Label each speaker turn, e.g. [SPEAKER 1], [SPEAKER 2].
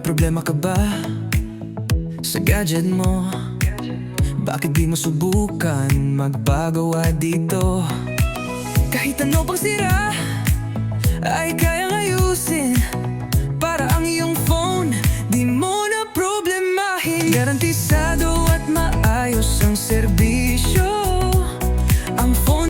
[SPEAKER 1] problema ka ba sa gadget mo? Bakit di mo subukan magpagawa dito? Kahit ano pang sira ay kayang ayusin, para ang iyong phone di mo na problemahin. Garantisado at maayos ang serbisyo.